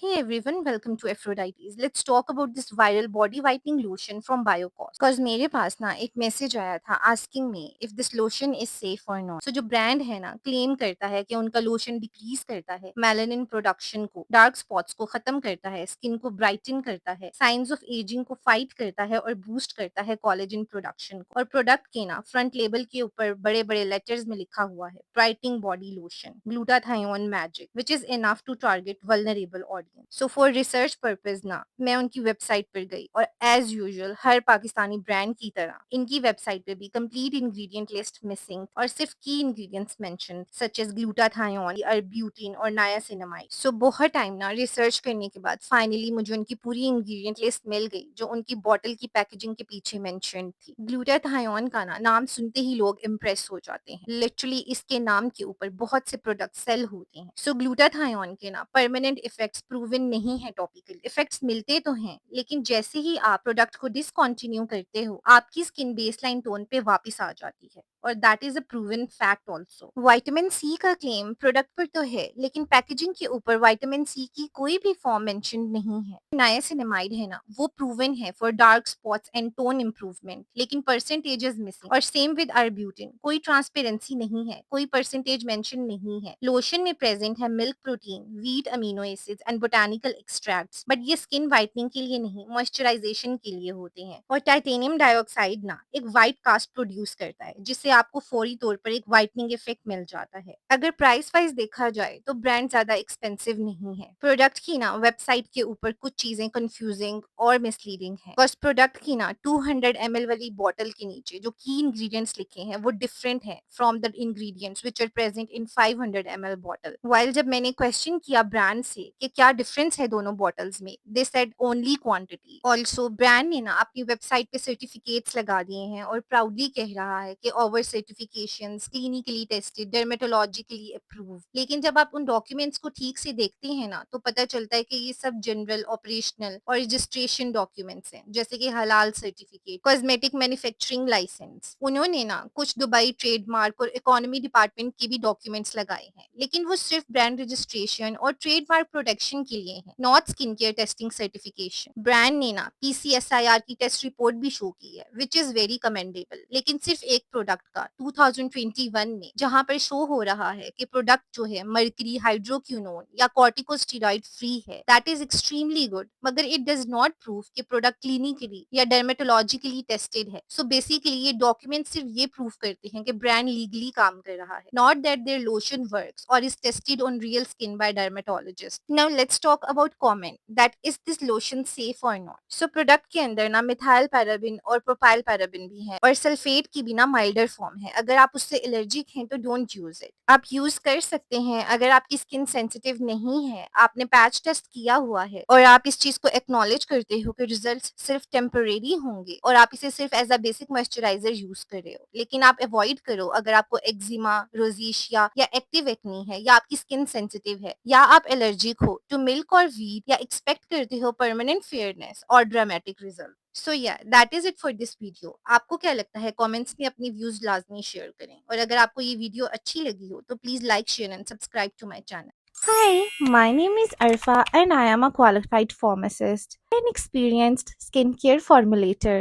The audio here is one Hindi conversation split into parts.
Hey everyone, welcome to Aphrodite's. Let's talk about this viral body whitening lotion from Biocause. Cause मेरे पास ना एक मैसेज आया था asking me if this lotion is safe or not. So जो ब्रांड है ना क्लेम करता है कि उनका लोशन डिक्रीज करता है मेलानिन प्रोडक्शन को, डार्क स्पॉट्स को खत्म करता है, स्किन को ब्राइटन करता है, साइंस ऑफ एजिंग को फाइट करता है और बूस्ट करता है कोलेजन प्रोडक्शन को। और प्रोडक्ट के ना फ्रंट लेबल के ऊपर बड़े बड़े लेटर्स में लिखा हुआ है brightening body lotion glutathione magic which is enough to target vulnerable audience. So for research purpose ना मैं उनकी वेबसाइट पर गई और एज यूजुअल हर पाकिस्तानी ब्रांड की तरह इनकी वेबसाइट पे भी कंप्लीट इंग्रेडिएंट लिस्ट मिसिंग और सिर्फ की ingredients mention such as glutathione, arbutin और नायासिनामाइड। सो बहुत टाइम ना रिसर्च करने के बाद फाइनली मुझे उनकी पूरी इंग्रेडिएंट लिस्ट मिल गई जो उनकी बॉटल की पैकेजिंग के पीछे मेंशन थी। ग्लूटाथायोन का ना नाम सुनते ही लोग इम्प्रेस हो जाते हैं। लिटरली इसके नाम के ऊपर बहुत से प्रोडक्ट सेल होते हैं। सो ग्लूटाथायोन के ना परमानेंट इफेक्ट्स प्रूवन नहीं है। टॉपिकल इफेक्ट्स मिलते तो हैं लेकिन जैसे ही आप प्रोडक्ट को डिसकंटिन्यू करते हो आपकी स्किन बेसलाइन टोन पे वापस आ जाती है और that is a proven fact also. Vitamin C का क्लेम प्रोडक्ट पर तो है लेकिन पैकेजिंग के ऊपर विटामिन सी की कोई भी फॉर्म मेंशन नहीं है। नायासिनामाइड है ना वो प्रूवन है for dark spots and tone improvement लेकिन परसेंटेजेस मिसिंग। और सेम विद अर्ब्यूटिन, कोई ट्रांसपेरेंसी नहीं है, कोई परसेंटेज मेंशन नहीं है। लोशन में प्रेजेंट है milk protein, wheat amino acids and botanical extracts but ये स्किन वाइटनिंग के लिए नहीं, मॉइस्चराइजेशन के लिए होते हैं। और टाइटेनियम डाइऑक्साइड ना एक व्हाइट कास्ट प्रोड्यूस करता है जिससे आपको फौरी तौर पर एक वाइटनिंग इफेक्ट मिल जाता है। अगर प्राइस वाइज देखा जाए तो ब्रांड ज्यादा एक्सपेंसिव नहीं है। प्रोडक्ट की ना वेबसाइट के ऊपर कुछ चीजें कंफ्यूजिंग और मिसलीडिंग है। बस प्रोडक्ट की ना 200 ml वाली बॉटल के नीचे जो की इंग्रेडिएंट्स लिखे हैं वो डिफरेंट है from the ingredients which are present in 500 ml bottle. While जब मैंने क्वेश्चन किया ब्रांड से कि क्या डिफरेंस है दोनों बॉटल्स में, they said only quantity. Also brand ने ना अपनी वेबसाइट पे सर्टिफिकेट्स लगा दिए हैं और प्राउडली कह रहा है कि over certifications, clinically tested, dermatologically approved. लेकिन जब आप उन डॉक्यूमेंट्स को ठीक से देखते हैं ना तो पता चलता है कि ये सब जनरल, ऑपरेशनल और रजिस्ट्रेशन डॉक्यूमेंट्स हैं जैसे कि हलाल सर्टिफिकेट, कॉस्मेटिक मैन्युफैक्चरिंग लाइसेंस। उन्होंने ना कुछ दुबई ट्रेडमार्क और इकोनॉमी डिपार्टमेंट के भी डॉक्यूमेंट्स लगाए हैं लेकिन वो सिर्फ ब्रांड रजिस्ट्रेशन और ट्रेडमार्क प्रोटेक्शन के लिए हैं, not skin care testing certification. Brand ने ना पीसीएसआईआर की टेस्ट रिपोर्ट भी शो की है विच इज वेरी कमेंडेबल लेकिन सिर्फ एक प्रोडक्ट का 2021 में, जहां पर शो हो रहा है कि प्रोडक्ट जो है मर्करी हाइड्रोक्विनोन या कॉर्टिकोस्टेरॉइड फ्री है। दैट इज एक्सट्रीमली गुड मगर इट डज नॉट प्रूव कि प्रोडक्ट क्लिनिकली या डर्मेटोलॉजिकली टेस्टेड है। सो बेसिकली ये डॉक्यूमेंट सिर्फ ये प्रूव करते हैं कि ब्रांड लीगली काम कर रहा है, not that there lotion works और is tested on real skin by dermatologist. Now let's talk about comment that is this lotion safe और नॉट। सो प्रोडक्ट के अंदर ना मिथाइल पैराबिन और प्रोपाइल पैराबिन भी है और सल्फेट की भी ना माइल्डर फॉर्म है। अगर आप उससे एलर्जिक हैं तो डोंट यूज इट। आप यूज कर सकते हैं अगर आपकी स्किन सेंसिटिव नहीं है, आपने पैच टेस्ट किया हुआ है और आप इस चीज को एक्नॉलेज करते हो कि रिजल्ट्स सिर्फ टेम्परेरी होंगे और आप इसे सिर्फ as a basic moisturiser use कर रहे हो। लेकिन आप अवॉइड करो अगर आपको एक्जिमा, रोजेशिया या एक्टिव एक्नी है या आपकी स्किन सेंसिटिव है या आप एलर्जिक हो टू मिल्क और वीट या एक्सपेक्ट करते हो परमानेंट फेयरनेस और ड्रामेटिक रिजल्ट। सो या that is it for this video. आपको क्या लगता है? कमेंट्स में अपनी व्यूज लाजमी शेयर करें और अगर आपको ये वीडियो अच्छी लगी हो तो please like, share and subscribe to my channel. Hi, my name is Arfa and I am a qualified pharmacist and experienced skincare formulator.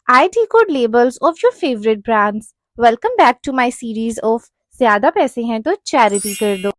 I decode labels of your favorite brands. Welcome back to my series of ज़्यादा पैसे हैं तो चैरिटी कर दो।